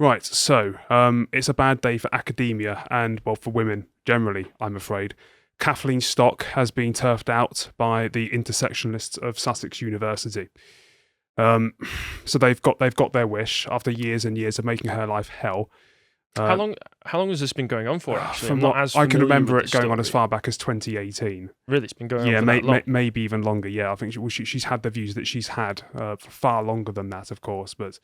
Right, so it's a bad day for academia and, well, for women generally, I'm afraid. Kathleen Stock has been turfed out by the intersectionalists of Sussex University. So they've got their wish after years and years of making her life hell. How long has this been going on for? Actually, From what I can remember, it going on as far back as 2018. Really, it's been going on for that long? Maybe even longer. Yeah, I think she's had the views that she's had for far longer than that, of course. But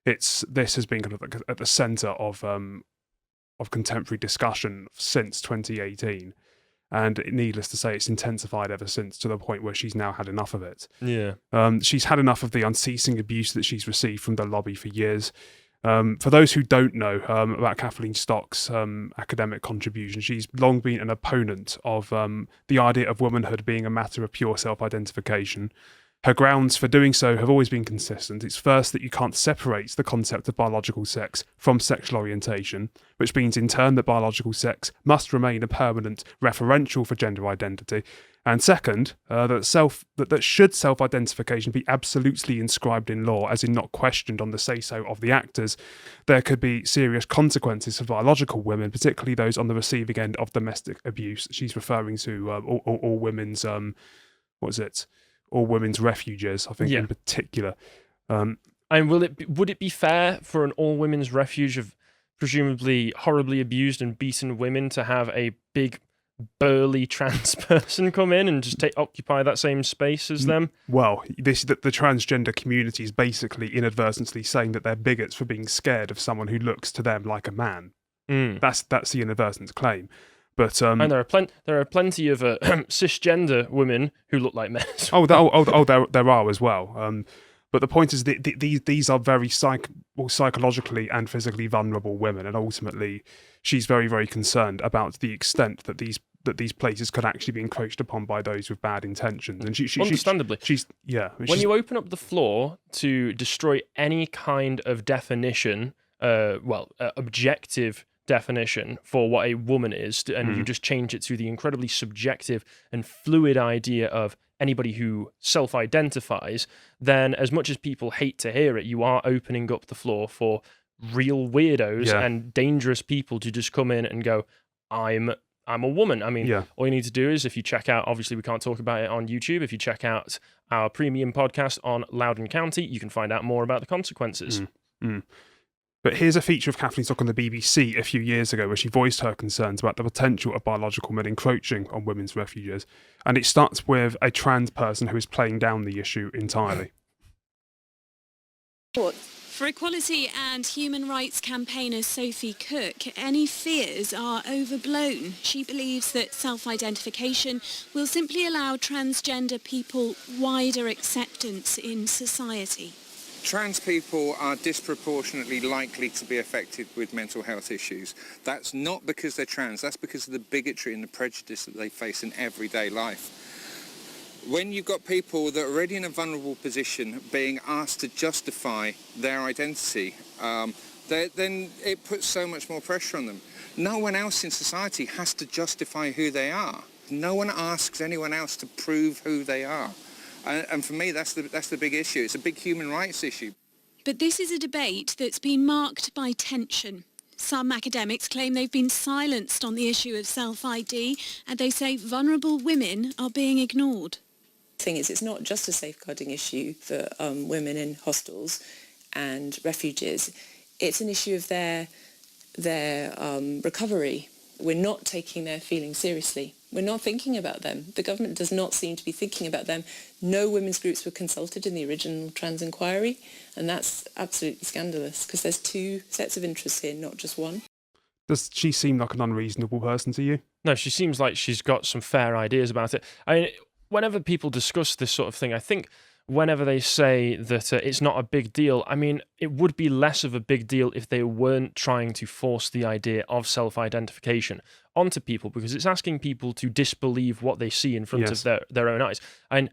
this has been kind of like at the centre of contemporary discussion since 2018, and needless to say, it's intensified ever since, to the point where she's now had enough of it. Yeah. She's had enough of the unceasing abuse that she's received from the lobby for years. For those who don't know about Kathleen Stock's academic contribution, she's long been an opponent of the idea of womanhood being a matter of pure self-identification. Her grounds for doing so have always been consistent. It's first that you can't separate the concept of biological sex from sexual orientation, which means in turn that biological sex must remain a permanent referential for gender identity. And second, that should self-identification be absolutely inscribed in law, as in not questioned on the say-so of the actors, there could be serious consequences for biological women, particularly those on the receiving end of domestic abuse. She's referring to all women's, all women's refuges, I think, in particular. And would it be fair for an all women's refuge of presumably horribly abused and beaten women to have a big burly trans person come in and just occupy that same space as them? Well, the transgender community is basically inadvertently saying that they're bigots for being scared of someone who looks to them like a man. That's the inadvertent claim. But and there are plenty of cisgender women who look like men. There are as well. But the point is that these are very psychologically and physically vulnerable women, and ultimately, she's very, very concerned about the extent that these places could actually be encroached upon by those with bad intentions. And understandably, when you open up the floor to destroy any kind of definition, objective definition for what a woman is, and you just change it to the incredibly subjective and fluid idea of anybody who self-identifies, then as much as people hate to hear it, you are opening up the floor for real weirdos and dangerous people to just come in and go, I'm a woman. I mean, all you need to do is, if you check out, obviously we can't talk about it on YouTube, if you check out our premium podcast on Loudoun County, you can find out more about the consequences. But here's a feature of Kathleen Stock on the BBC a few years ago where she voiced her concerns about the potential of biological men encroaching on women's refuges. And it starts with a trans person who is playing down the issue entirely. For equality and human rights campaigner Sophie Cook, any fears are overblown. She believes that self-identification will simply allow transgender people wider acceptance in society. Trans people are disproportionately likely to be affected with mental health issues. That's not because they're trans, that's because of the bigotry and the prejudice that they face in everyday life. When you've got people that are already in a vulnerable position being asked to justify their identity, then it puts so much more pressure on them. No one else in society has to justify who they are. No one asks anyone else to prove who they are. And for me, that's the big issue. It's a big human rights issue. But this is a debate that's been marked by tension. Some academics claim they've been silenced on the issue of self-ID, and they say vulnerable women are being ignored. The thing is, it's not just a safeguarding issue for women in hostels and refuges. It's an issue of their recovery. We're not taking their feelings seriously. We're not thinking about them. The government does not seem to be thinking about them. No women's groups were consulted in the original trans inquiry, and that's absolutely scandalous because there's two sets of interests here, not just one. Does she seem like an unreasonable person to you? No, she seems like she's got some fair ideas about it. I mean, whenever people discuss this sort of thing, I think whenever they say that it's not a big deal, I mean, it would be less of a big deal if they weren't trying to force the idea of self-identification onto people, because it's asking people to disbelieve what they see in front of their own eyes. And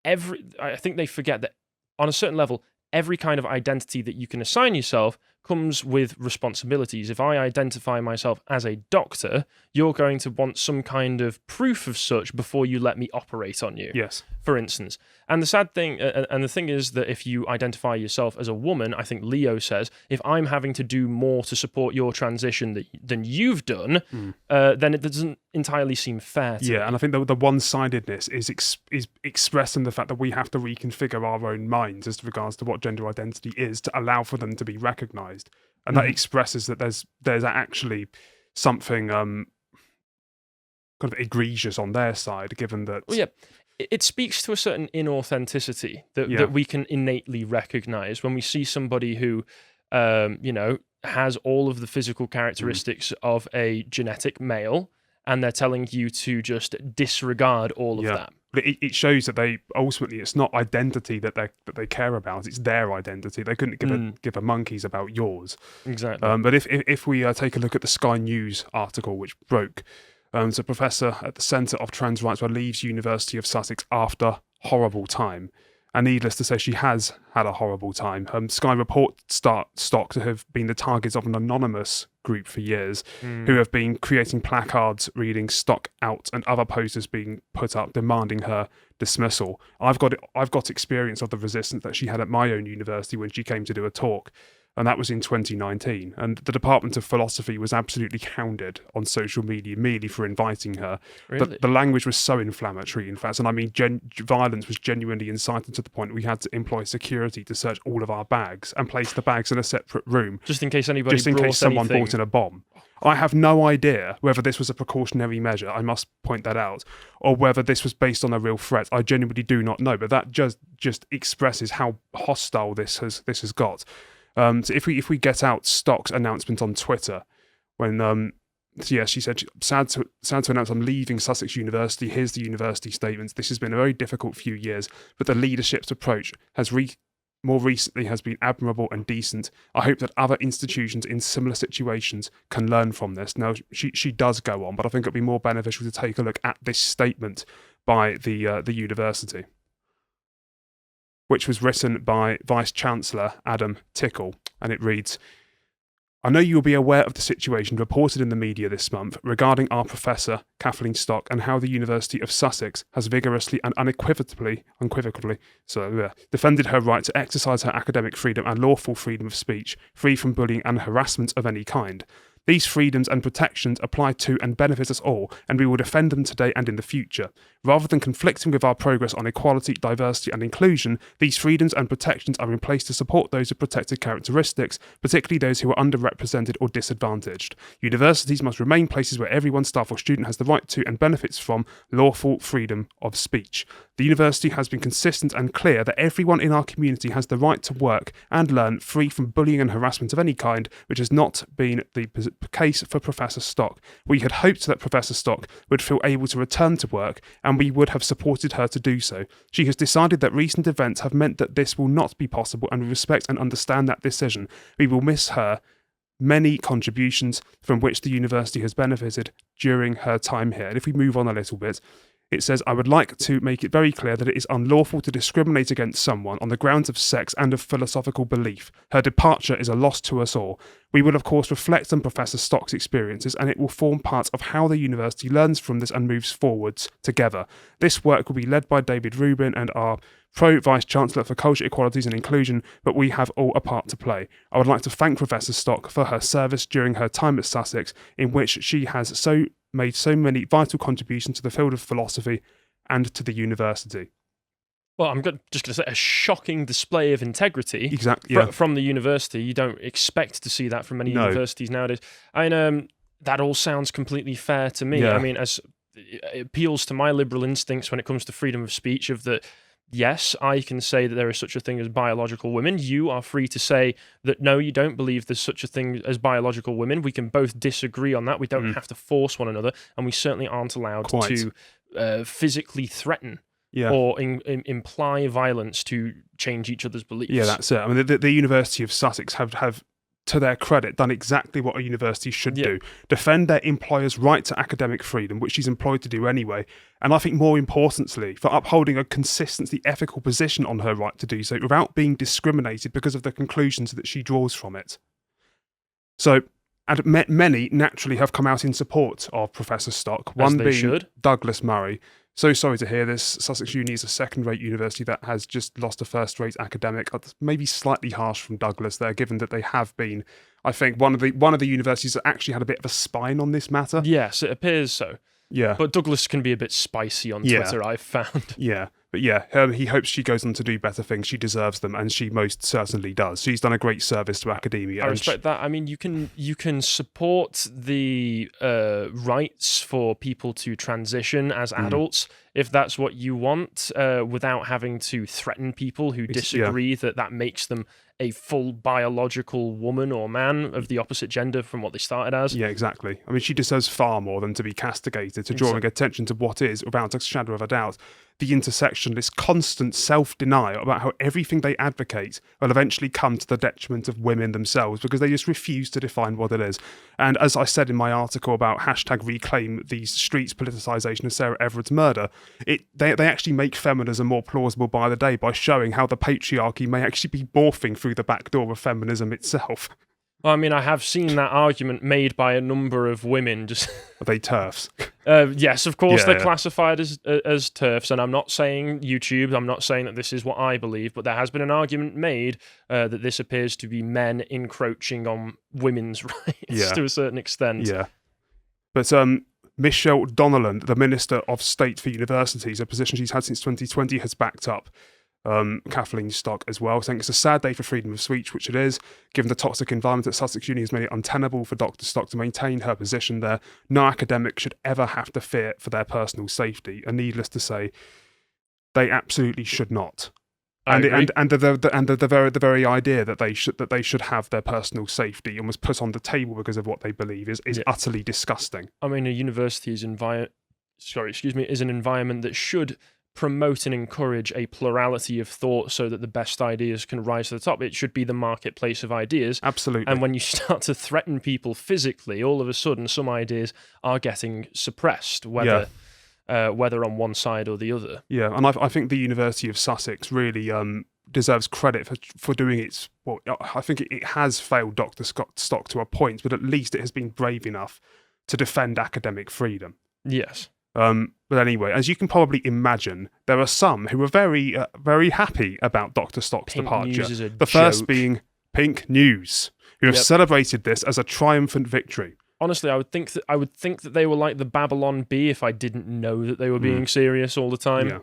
I think they forget that on a certain level, every kind of identity that you can assign yourself comes with responsibilities. If I identify myself as a doctor, you're going to want some kind of proof of such before you let me operate on you. Yes. For instance. And the sad thing, and the thing is that if you identify yourself as a woman, I think Leo says, if I'm having to do more to support your transition than you've done, then it doesn't entirely seem fair to me. And I think the one-sidedness is expressed in the fact that we have to reconfigure our own minds as regards to what gender identity is to allow for them to be recognised. And that expresses that there's actually something kind of egregious on their side, given that... Well, yeah. It speaks to a certain inauthenticity that we can innately recognise when we see somebody who, has all of the physical characteristics of a genetic male, and they're telling you to just disregard all of that. But it shows that they ultimately, it's not identity that they care about; it's their identity. They couldn't give a monkeys about yours. Exactly. But if we take a look at the Sky News article which broke. It's a professor at the Centre of Trans Rights leaves University of Sussex after horrible time. And needless to say, she has had a horrible time. Sky report stock to have been the targets of an anonymous group for years who have been creating placards reading "Stock out" and other posters being put up demanding her dismissal. I've got experience of the resistance that she had at my own university when she came to do a talk. And that was in 2019. And the Department of Philosophy was absolutely hounded on social media merely for inviting her. Really? The language was so inflammatory, in fact. And I mean, violence was genuinely incited to the point we had to employ security to search all of our bags and place the bags in a separate room. Just in case someone brought in a bomb. I have no idea whether this was a precautionary measure, I must point that out, or whether this was based on a real threat. I genuinely do not know. But that just expresses how hostile this has got. So if we get out Stock's announcement on Twitter, when she said, sad to announce I'm leaving Sussex University. Here's the university statements. This has been a very difficult few years, but the leadership's approach has more recently has been admirable and decent. I hope that other institutions in similar situations can learn from this. Now she does go on, but I think it'd be more beneficial to take a look at this statement by the university, which was written by Vice-Chancellor Adam Tickle, and it reads, I know you will be aware of the situation reported in the media this month regarding our professor, Kathleen Stock, and how the University of Sussex has vigorously and unequivocally defended her right to exercise her academic freedom and lawful freedom of speech, free from bullying and harassment of any kind. These freedoms and protections apply to and benefit us all, and we will defend them today and in the future. Rather than conflicting with our progress on equality, diversity and inclusion, these freedoms and protections are in place to support those with protected characteristics, particularly those who are underrepresented or disadvantaged. Universities must remain places where everyone, staff or student, has the right to and benefits from lawful freedom of speech. The university has been consistent and clear that everyone in our community has the right to work and learn free from bullying and harassment of any kind, which has not been the case for Professor Stock. We had hoped that Professor Stock would feel able to return to work, and we would have supported her to do so. She has decided that recent events have meant that this will not be possible, and we respect and understand that decision. We will miss her many contributions from which the university has benefited during her time here. And if we move on a little bit, it says, I would like to make it very clear that it is unlawful to discriminate against someone on the grounds of sex and of philosophical belief. Her departure is a loss to us all. We will, of course, reflect on Professor Stock's experiences, and it will form part of how the university learns from this and moves forwards together. This work will be led by David Rubin and our Pro-Vice-Chancellor for Culture, Equalities and Inclusion, but we have all a part to play. I would like to thank Professor Stock for her service during her time at Sussex, in which she has made so many vital contributions to the field of philosophy and to the university. Well, I'm just going to say a shocking display of integrity from the university. You don't expect to see that from many universities nowadays. I mean, that all sounds completely fair to me. Yeah. I mean, as it appeals to my liberal instincts when it comes to freedom of speech of that. Yes, I can say that there is such a thing as biological women. You are free to say that, no, you don't believe there's such a thing as biological women. We can both disagree on that. We don't have to force one another. And we certainly aren't allowed to physically threaten or imply violence to change each other's beliefs. Yeah, that's it. I mean, the University of Sussex have, to their credit, done exactly what a university should do. Defend their employer's right to academic freedom, which she's employed to do anyway. And I think more importantly, for upholding a consistently ethical position on her right to do so without being discriminated because of the conclusions that she draws from it. So, and many naturally have come out in support of Professor Stock. One being Douglas Murray, So sorry to hear this. Sussex Uni is a second-rate university that has just lost a first-rate academic. Maybe slightly harsh from Douglas there, given that they have been, I think, one of the universities that actually had a bit of a spine on this matter. Yes, it appears so. Yeah. But Douglas can be a bit spicy on Yeah. Twitter, I've found. Yeah. But yeah, he hopes she goes on to do better things. She deserves them, and she most certainly does. She's done a great service to academia. I respect that. I mean, you can support the rights for people to transition as adults if that's what you want, without having to threaten people who disagree that makes them a full biological woman or man of the opposite gender from what they started as. Yeah, exactly. I mean, she deserves far more than to be castigated, to drawing attention to what is, without a shadow of a doubt, the intersectionalist constant self-denial about how everything they advocate will eventually come to the detriment of women themselves because they just refuse to define what it is. And as I said in my article about #reclaim these streets politicisation of Sarah Everard's murder, they actually make feminism more plausible by the day by showing how the patriarchy may actually be morphing through the back door of feminism itself. Well, I mean, I have seen that argument made by a number of women. Just Are they TERFs? yes, of course, Yeah, they're classified as TERFs, and I'm not saying YouTube. I'm not saying that this is what I believe, but there has been an argument made that this appears to be men encroaching on women's rights to a certain extent. Yeah, but Michelle Donnellan, the Minister of State for Universities, a position she's had since 2020, has backed up Kathleen Stock as well, saying it's a sad day for freedom of speech, which it is. Given the toxic environment at Sussex Uni has made it untenable for Dr. Stock to maintain her position there. No academic should ever have to fear for their personal safety, and needless to say, they absolutely should not. And the very idea that they should have their personal safety and was put on the table because of what they believe is utterly disgusting. I mean, a university is an environment that should promote and encourage a plurality of thought so that the best ideas can rise to the top. It should be the marketplace of ideas. Absolutely. And when you start to threaten people physically, all of a sudden some ideas are getting suppressed, whether on one side or the other. Yeah, and I think the University of Sussex really deserves credit for doing its... Well, I think it has failed Dr. Stock to a point, but at least it has been brave enough to defend academic freedom. Yes. But anyway, as you can probably imagine, there are some who are very, very happy about Dr. Stock's departure. News is a the first joke. being Pink News, who have celebrated this as a triumphant victory. Honestly, I would think that they were like the Babylon Bee if I didn't know that they were being serious all the time. Yeah.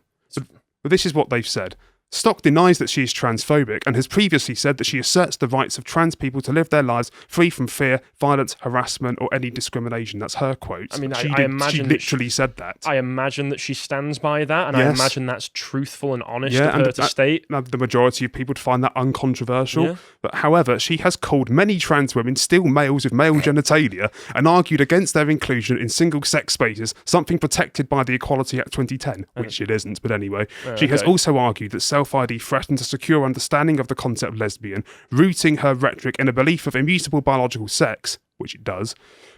But this is what they've said. Stock denies that she is transphobic and has previously said that she asserts the rights of trans people to live their lives free from fear, violence, harassment, or any discrimination. That's her quote. I mean, she I imagine she literally said that. I imagine that she stands by that, and Yes. I imagine that's truthful and honest Yeah, of and her to state. The majority of people would find that uncontroversial. Yeah. But however, she has called many trans women still males with male genitalia and argued against their inclusion in single-sex spaces, something protected by the Equality Act 2010, which it isn't, but anyway. She has also argued that self-ID threatens a secure understanding of the concept of lesbian, rooting her rhetoric in a belief of immutable biological sex, which it does.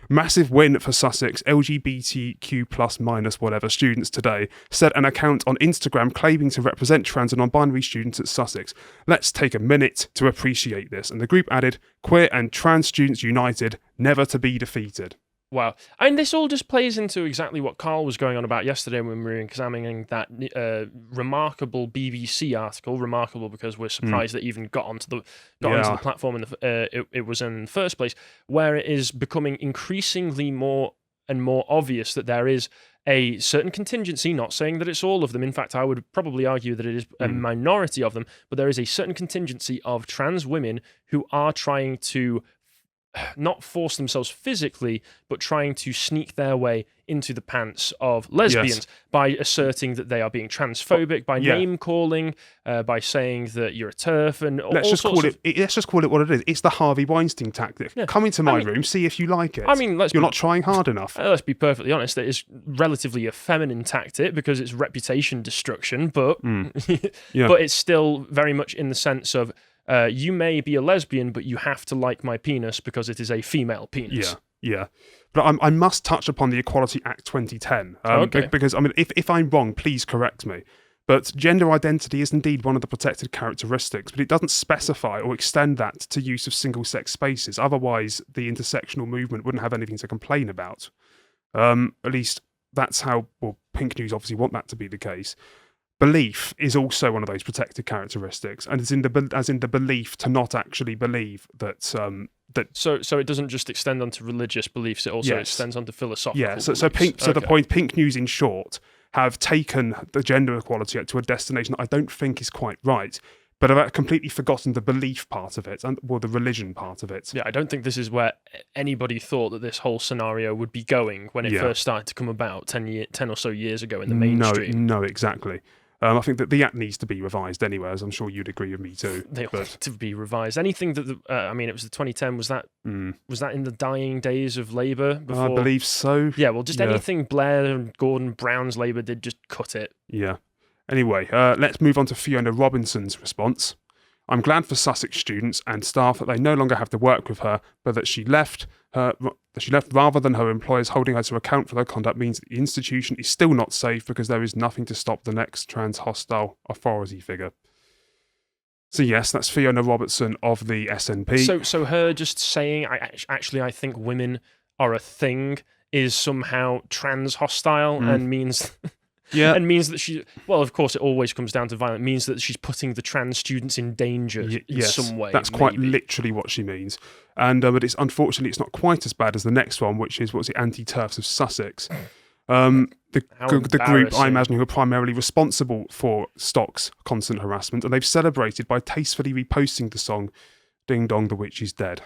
Massive win for Sussex LGBTQ plus minus whatever students today, said an account on Instagram claiming to represent trans and non-binary students at Sussex. Let's take a minute to appreciate this. And the group added, queer and trans students united, never to be defeated. Wow. I mean, this all just plays into exactly what Carl was going on about yesterday when we were examining that remarkable BBC article. Remarkable because we're surprised that it even got onto the platform it was in the first place, where it is becoming increasingly more and more obvious that there is a certain contingency, not saying that it's all of them. In fact, I would probably argue that it is a minority of them, but there is a certain contingency of trans women who are trying to not force themselves physically, but trying to sneak their way into the pants of lesbians by asserting that they are being transphobic, by name calling, by saying that you're a TERF, and let's just call it what it is. It's the Harvey Weinstein tactic. Yeah. Come into my room, see if you like it. I mean, you're not trying hard enough. Let's be perfectly honest. It is relatively a feminine tactic because it's reputation destruction, but but it's still very much in the sense of you may be a lesbian, but you have to like my penis because it is a female penis. Yeah. But I must touch upon the Equality Act 2010. Because, I mean, if I'm wrong, please correct me. But gender identity is indeed one of the protected characteristics, but it doesn't specify or extend that to use of single-sex spaces. Otherwise, the intersectional movement wouldn't have anything to complain about. At least that's how Pink News obviously want that to be the case. Belief is also one of those protected characteristics, and it's in the belief to not actually believe that So it doesn't just extend onto religious beliefs; it also Yes. extends onto philosophical. Yeah, so beliefs. the Okay. point, Pink News in short have taken the gender equality to a destination that I don't think is quite right, but have completely forgotten the belief part of it or the religion part of it. Yeah, I don't think this is where anybody thought that this whole scenario would be going when it Yeah. first started to come about 10 or so years ago in the mainstream. No, exactly. I think that the act needs to be revised anyway, as I'm sure you'd agree with me too. They all But need to be revised. Anything that it was the 2010. Was that in the dying days of Labour? Before? I believe so. Yeah, well, just anything Blair and Gordon Brown's Labour did, just cut it. Yeah. Anyway, let's move on to Fiona Robinson's response. I'm glad for Sussex students and staff that they no longer have to work with her, but that she left rather than her employers holding her to account for their conduct means that the institution is still not safe because there is nothing to stop the next trans hostile authority figure. So yes, that's Fiona Robertson of the SNP. So her just saying, I think women are a thing, is somehow trans hostile and means Yeah. and means that she, well, of course, it always comes down to violence, means that she's putting the trans students in danger in some way. That's quite maybe. literally what she means. And but it's unfortunately it's not quite as bad as the next one, which is anti-TERFs of Sussex. The group, I embarrassing. imagine, who are primarily responsible for Stock's constant harassment, and they've celebrated by tastefully reposting the song "Ding Dong, the Witch is Dead."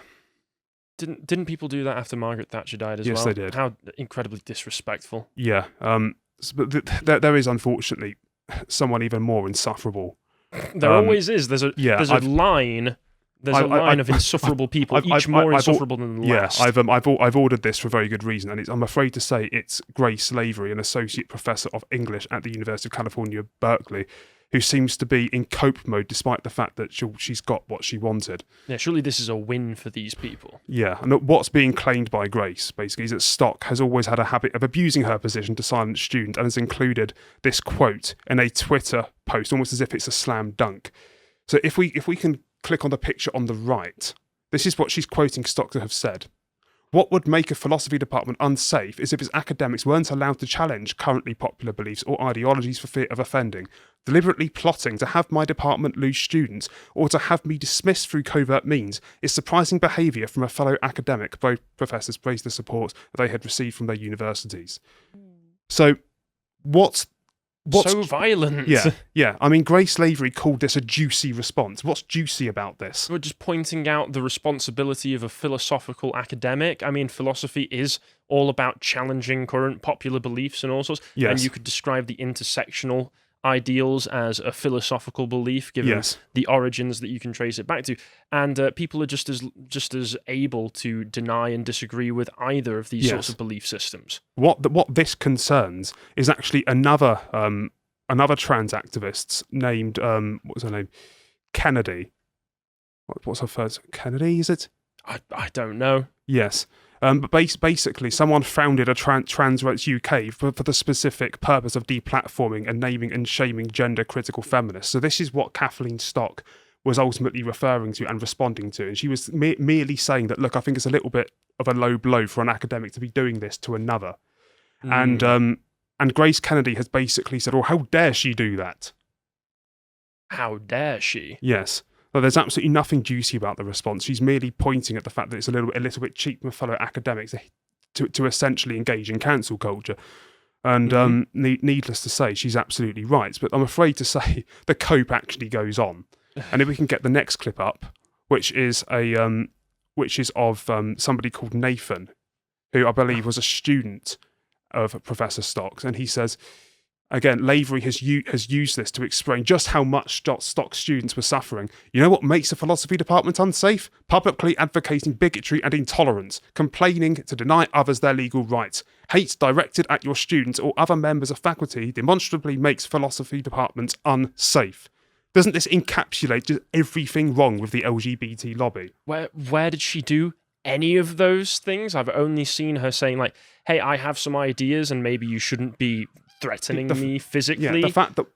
Didn't people do that after Margaret Thatcher died as well? Yes, they did. How incredibly disrespectful. Yeah, but there is unfortunately someone even more insufferable. There always is. There's a line. There's a line of insufferable people, each more insufferable than the last. I've ordered this for a very good reason, and I'm afraid to say it's Grace Lavery, an associate professor of English at the University of California, Berkeley, who seems to be in cope mode despite the fact that she's got what she wanted. Yeah, surely this is a win for these people. Yeah, and what's being claimed by Grace, basically, is that Stock has always had a habit of abusing her position to silence students and has included this quote in a Twitter post, almost as if it's a slam dunk. So if we can click on the picture on the right, this is what she's quoting Stock to have said. What would make a philosophy department unsafe is if its academics weren't allowed to challenge currently popular beliefs or ideologies for fear of offending. Deliberately plotting to have my department lose students or to have me dismissed through covert means is surprising behaviour from a fellow academic. Both professors praised the support that they had received from their universities. So, what's so violent. Yeah. I mean, Grace Lavery called this a juicy response. What's juicy about this? We're just pointing out the responsibility of a philosophical academic. I mean, philosophy is all about challenging current popular beliefs and all sorts. Yes. And you could describe the intersectional ideals as a philosophical belief, given the origins that you can trace it back to. And people are just as able to deny and disagree with either of these sorts of belief systems. What this concerns is actually another trans activist named what was her name? Kennedy. What's her first? Kennedy, is it? I don't know. Yes. But basically, someone founded a Trans Rights UK for the specific purpose of deplatforming and naming and shaming gender-critical feminists. So this is what Kathleen Stock was ultimately referring to and responding to. And she was merely saying that, look, I think it's a little bit of a low blow for an academic to be doing this to another. And Grace Kennedy has basically said, well, how dare she do that? How dare she? Yes. Well, there's absolutely nothing juicy about the response. She's merely pointing at the fact that it's a little bit cheap from fellow academics to essentially engage in cancel culture. And needless to say, she's absolutely right. But I'm afraid to say the cope actually goes on. And if we can get the next clip up, which is of somebody called Nathan, who I believe was a student of Professor Stock's, and he says, again, Lavery has used this to explain just how much Stock students were suffering. You know what makes a philosophy department unsafe? Publicly advocating bigotry and intolerance, complaining to deny others their legal rights. Hate directed at your students or other members of faculty demonstrably makes philosophy departments unsafe. Doesn't this encapsulate just everything wrong with the LGBT lobby? Where did she do any of those things? I've only seen her saying, like, hey, I have some ideas and maybe you shouldn't be threatening me physically.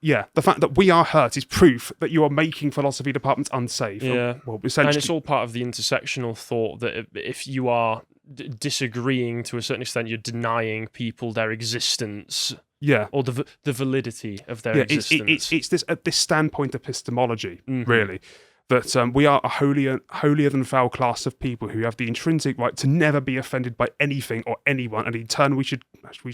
Yeah, the fact that we are hurt is proof that you are making philosophy departments unsafe. Yeah, well, essentially, and it's all part of the intersectional thought that if you are disagreeing to a certain extent. You're denying people their existence. Yeah. Or the validity of their existence. It's this standpoint epistemology, really, that we are a holier than thou class of people who have the intrinsic right to never be offended by anything or anyone, and in turn we should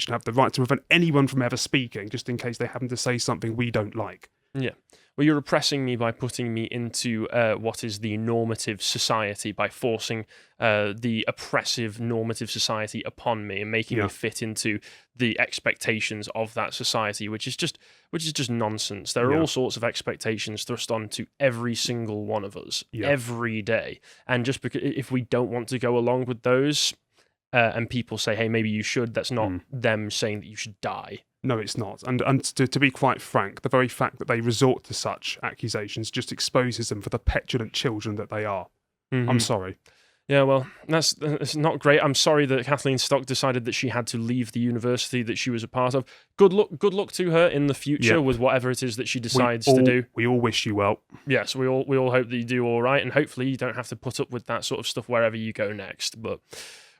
have the right to prevent anyone from ever speaking, just in case they happen to say something we don't like. Yeah. Well, you're oppressing me by putting me into what is the normative society, by forcing the oppressive normative society upon me and making me fit into the expectations of that society, which is just nonsense. There are all sorts of expectations thrust onto every single one of us every day, and just because if we don't want to go along with those, and people say, "Hey, maybe you should," that's not them saying that you should die. No, it's not. And to be quite frank, the very fact that they resort to such accusations just exposes them for the petulant children that they are. I'm sorry. Yeah, well, that's not great. I'm sorry that Kathleen Stock decided that she had to leave the university that she was a part of. Good luck to her in the future with whatever it is that she decides to do. We all wish you well. Yes, we all hope that you do all right, and hopefully you don't have to put up with that sort of stuff wherever you go next. But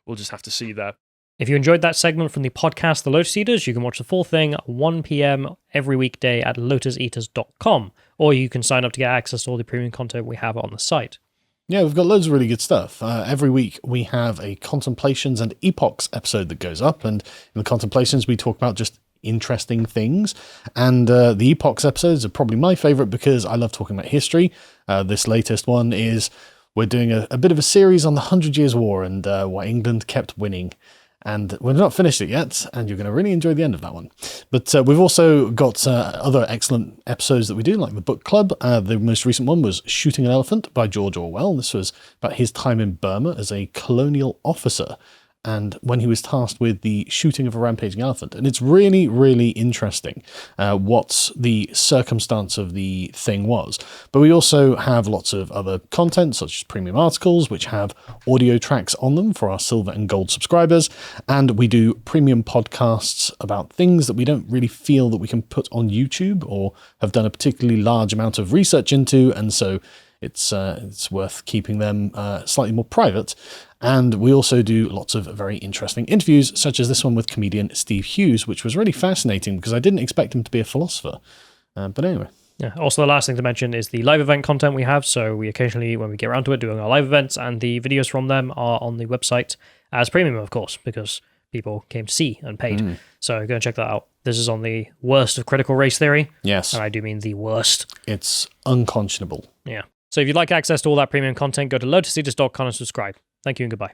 we'll just have to see there. If you enjoyed that segment from the podcast The Lotus Eaters, you can watch the full thing at 1 p.m. every weekday at lotuseaters.com, or you can sign up to get access to all the premium content we have on the site. Yeah, we've got loads of really good stuff. Every week we have a Contemplations and Epochs episode that goes up, and in the Contemplations we talk about just interesting things, and the Epochs episodes are probably my favourite because I love talking about history. This latest one is we're doing a bit of a series on the 100 Years' War and why England kept winning. And we've not finished it yet, and you're going to really enjoy the end of that one. But we've also got other excellent episodes that we do, like the book club. The most recent one was Shooting an Elephant by George Orwell. This was about his time in Burma as a colonial officer, and when he was tasked with the shooting of a rampaging elephant. And it's really, really interesting what the circumstance of the thing was. But we also have lots of other content, such as premium articles, which have audio tracks on them for our silver and gold subscribers. And we do premium podcasts about things that we don't really feel that we can put on YouTube or have done a particularly large amount of research into. And so it's worth keeping them slightly more private. And we also do lots of very interesting interviews, such as this one with comedian Steve Hughes, which was really fascinating because I didn't expect him to be a philosopher. But anyway. Yeah. Also, the last thing to mention is the live event content we have. So we occasionally, when we get around to it, doing our live events, and the videos from them are on the website as premium, of course, because people came to see and paid. So go and check that out. This is on the worst of critical race theory. Yes. And I do mean the worst. It's unconscionable. Yeah. So if you'd like access to all that premium content, go to lotuseaters.com and subscribe. Thank you and goodbye.